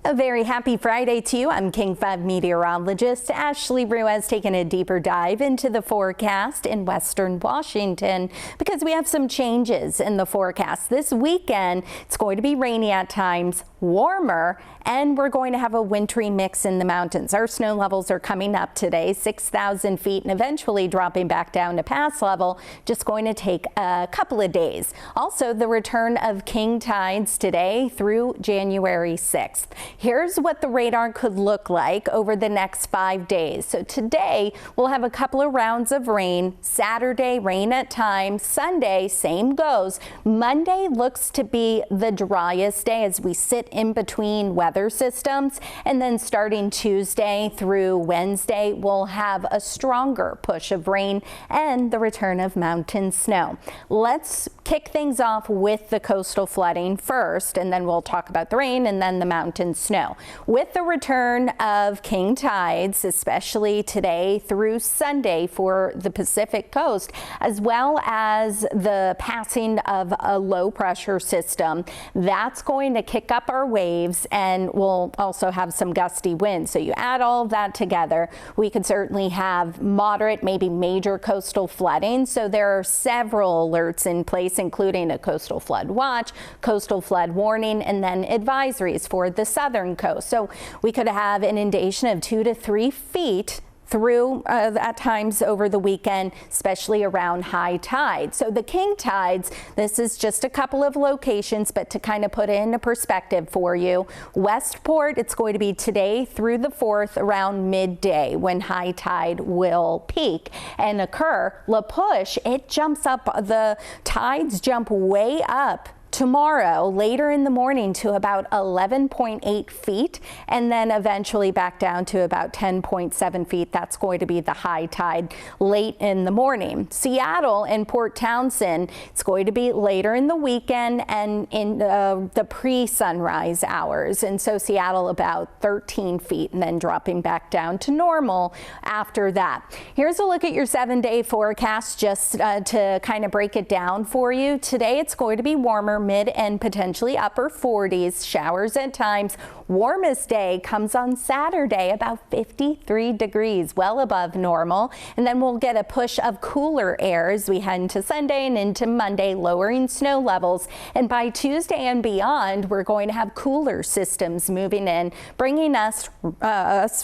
A very happy Friday to you. I'm King 5 meteorologist Ashley Ruiz taking a deeper dive into the forecast in western Washington because we have some changes in the forecast. This weekend, it's going to be rainy at times, warmer, and we're going to have a wintry mix in the mountains. Our snow levels are coming up today, 6,000 feet, and eventually dropping back down to pass level. Just going to take a couple of days. Also, the return of king tides today through January 6th. Here's what the radar could look like over the next 5 days. So today we'll have a couple of rounds of rain. Saturday, rain at times. Sunday, same goes. Monday looks to be the driest day as we sit in between weather systems. And then starting Tuesday through Wednesday, we'll have a stronger push of rain and the return of mountain snow. Let's kick things off with the coastal flooding first, and then we'll talk about the rain and then the mountain snow. With the return of king tides, especially today through Sunday for the Pacific coast, as well as the passing of a low pressure system, that's going to kick up our waves, and we'll also have some gusty winds. So you add all of that together, we could certainly have moderate, maybe major coastal flooding. So there are several alerts in place, including a coastal flood watch, coastal flood warning, and then advisories for the southern coast. So we could have inundation of 2 to 3 feet through at times over the weekend, especially around high tide. So the king tides, this is just a couple of locations, but to kind of put it into perspective for you, Westport, it's going to be today through the 4th around midday when high tide will peak and occur. La Push, it jumps up, the tides jump way up tomorrow later in the morning to about 11.8 feet and then eventually back down to about 10.7 feet. That's going to be the high tide late in the morning. Seattle and Port Townsend, it's going to be later in the weekend and in the pre-sunrise hours. And so Seattle about 13 feet and then dropping back down to normal after that. Here's a look at your 7-day forecast just to kind of break it down for you. Today it's going to be warmer, mid and potentially upper 40s, showers at times. Warmest day comes on Saturday, about 53 degrees, well above normal. And then we'll get a push of cooler air as we head into Sunday and into Monday, lowering snow levels. And by Tuesday and beyond, we're going to have cooler systems moving in, bringing us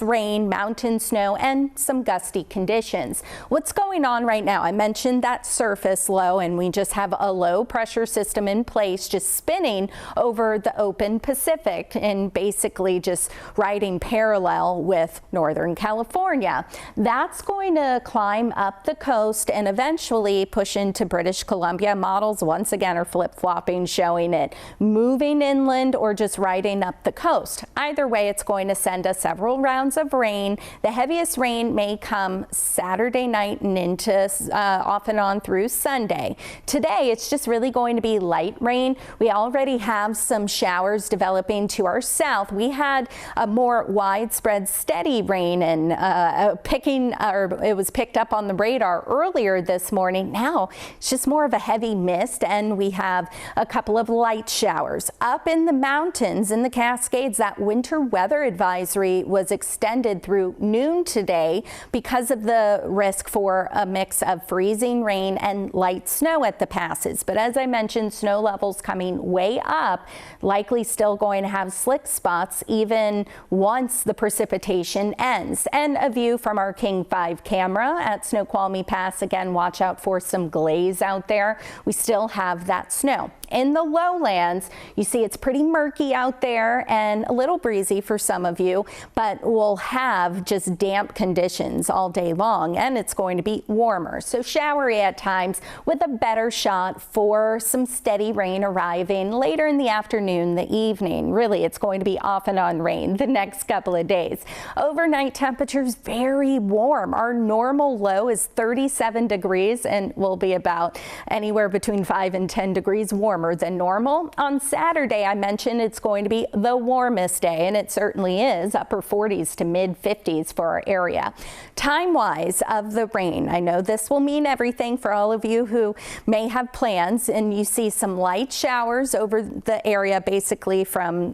rain, mountain snow, and some gusty conditions. What's going on right now? I mentioned that surface low, and we just have a low pressure system in place just spinning over the open Pacific and basically just riding parallel with Northern California. That's going to climb up the coast and eventually push into British Columbia. Models once again are flip-flopping, showing it moving inland or just riding up the coast. Either way, it's going to send us several rounds of rain. The heaviest rain may come Saturday night and into off and on through Sunday. Today, it's just really going to be light rain. We already have some showers developing to our south. We had a more widespread steady rain and it was picked up on the radar earlier this morning. Now it's just more of a heavy mist, and we have a couple of light showers. Up in the mountains in the Cascades, that winter weather advisory was extended through noon today because of the risk for a mix of freezing rain and light snow at the passes. But as I mentioned, snow levels coming way up, likely still going to have slick spots even once the precipitation ends. And a view from our King 5 camera at Snoqualmie Pass. Again, watch out for some glaze out there. We still have that snow. In the lowlands, you see it's pretty murky out there and a little breezy for some of you, but we'll have just damp conditions all day long, and it's going to be warmer. So showery at times with a better shot for some steady rain arriving later in the afternoon, the evening. Really, it's going to be off and on rain the next couple of days. Overnight temperatures very warm. Our normal low is 37 degrees and will be about anywhere between 5 and 10 degrees warmer warmer than normal. On Saturday, I mentioned it's going to be the warmest day, and it certainly is, upper 40s to mid 50s for our area. Time-wise of the rain, I know this will mean everything for all of you who may have plans, and you see some light showers over the area, basically from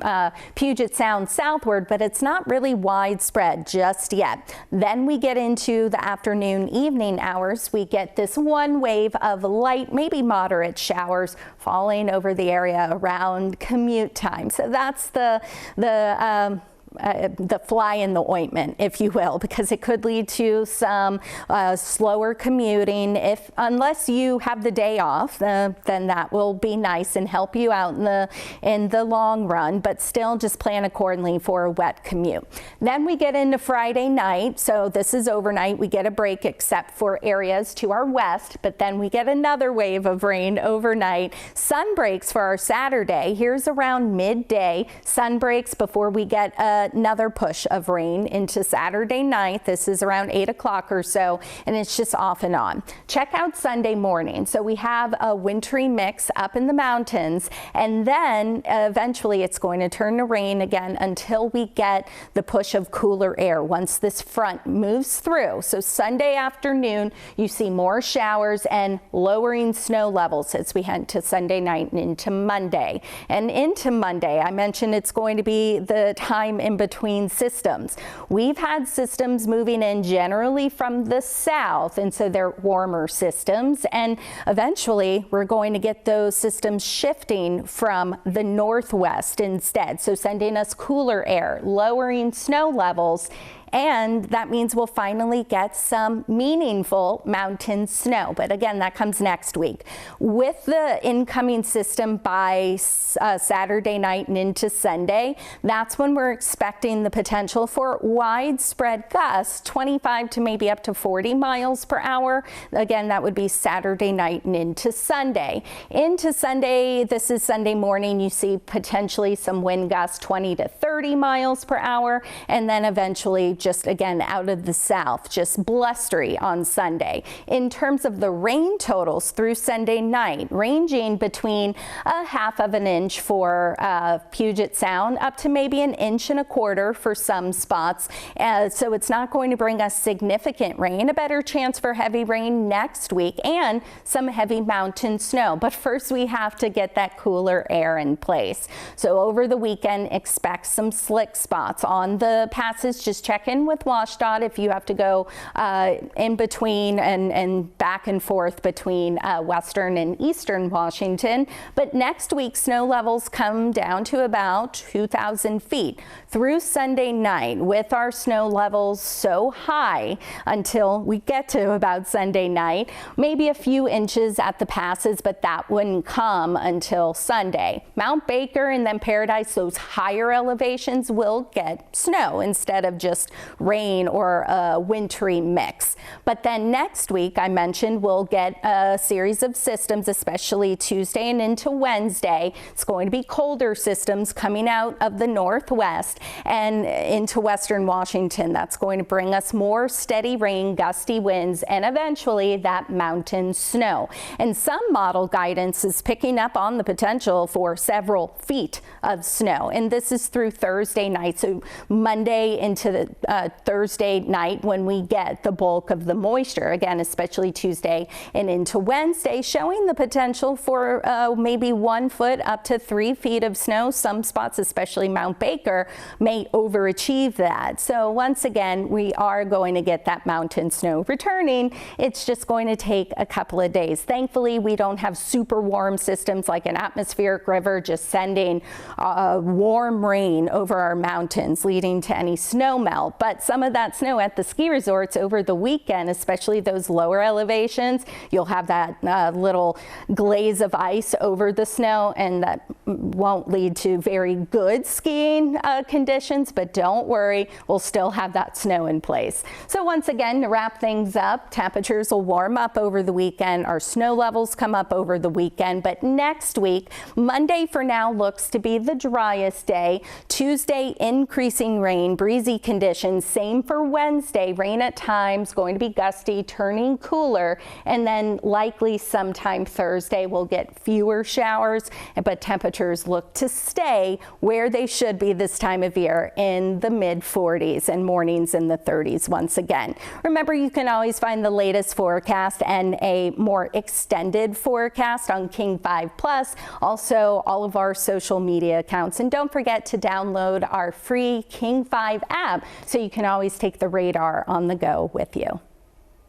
Puget Sound southward, but it's not really widespread just yet. Then we get into the afternoon, evening hours. We get this one wave of light, maybe moderate showers falling over the area around commute time. So that's the fly in the ointment, if you will, because it could lead to some slower commuting. Unless you have the day off, then that will be nice and help you out in the long run, but still just plan accordingly for a wet commute. Then we get into Friday night, so this is overnight. We get a break except for areas to our west, but then we get another wave of rain overnight. Sun breaks for our Saturday. Here's around midday. Sun breaks before we get another push of rain into Saturday night. This is around 8 o'clock or so, and it's just off and on. Check out Sunday morning. So we have a wintry mix up in the mountains, and then eventually it's going to turn to rain again until we get the push of cooler air once this front moves through. So Sunday afternoon, you see more showers and lowering snow levels as we head to Sunday night and into Monday. And into Monday, I mentioned it's going to be the time in between systems. We've had systems moving in generally from the south, and so they're warmer systems, and eventually we're going to get those systems shifting from the northwest instead, so sending us cooler air, lowering snow levels, and that means we'll finally get some meaningful mountain snow. But again, that comes next week. With the incoming system by Saturday night and into Sunday, that's when we're expecting the potential for widespread gusts, 25 to maybe up to 40 miles per hour. Again, that would be Saturday night and into Sunday. Into Sunday, this is Sunday morning, you see potentially some wind gusts 20 to 30 miles per hour, and then eventually just again out of the south, just blustery on Sunday. In terms of the rain totals through Sunday night, ranging between a half of an inch for Puget Sound up to maybe an inch and a quarter for some spots. So it's not going to bring us significant rain, a better chance for heavy rain next week and some heavy mountain snow. But first we have to get that cooler air in place. So over the weekend, expect some slick spots on the passes. Just check in with WashDOT if you have to go in between and back and forth between western and eastern Washington. But next week, snow levels come down to about 2,000 feet through Sunday night, with our snow levels so high until we get to about Sunday night. Maybe a few inches at the passes, but that wouldn't come until Sunday. Mount Baker and then Paradise, those higher elevations will get snow instead of just rain or a wintry mix. But then next week, I mentioned, we'll get a series of systems, especially Tuesday and into Wednesday. It's going to be colder systems coming out of the northwest and into western Washington. That's going to bring us more steady rain, gusty winds, and eventually that mountain snow. And some model guidance is picking up on the potential for several feet of snow. And this is through Thursday night. So Monday into the Thursday night when we get the bulk of the moisture, again, especially Tuesday and into Wednesday, showing the potential for maybe 1 foot up to 3 feet of snow. Some spots, especially Mount Baker, may overachieve that. So once again, we are going to get that mountain snow returning. It's just going to take a couple of days. Thankfully, we don't have super warm systems like an atmospheric river just sending warm rain over our mountains, leading to any snow melt. But some of that snow at the ski resorts over the weekend, especially those lower elevations, you'll have that little glaze of ice over the snow, and that won't lead to very good skiing conditions, but don't worry, we'll still have that snow in place. So once again, to wrap things up, temperatures will warm up over the weekend. Our snow levels come up over the weekend, but next week, Monday for now looks to be the driest day. Tuesday, increasing rain, breezy conditions. conditions. Same for Wednesday. Rain at times, going to be gusty, turning cooler, and then likely sometime Thursday we'll get fewer showers, but temperatures look to stay where they should be this time of year, in the mid 40s and mornings in the 30s once again. Remember, you can always find the latest forecast and a more extended forecast on King 5 Plus, also all of our social media accounts. And don't forget to download our free King 5 app so you can always take the radar on the go with you.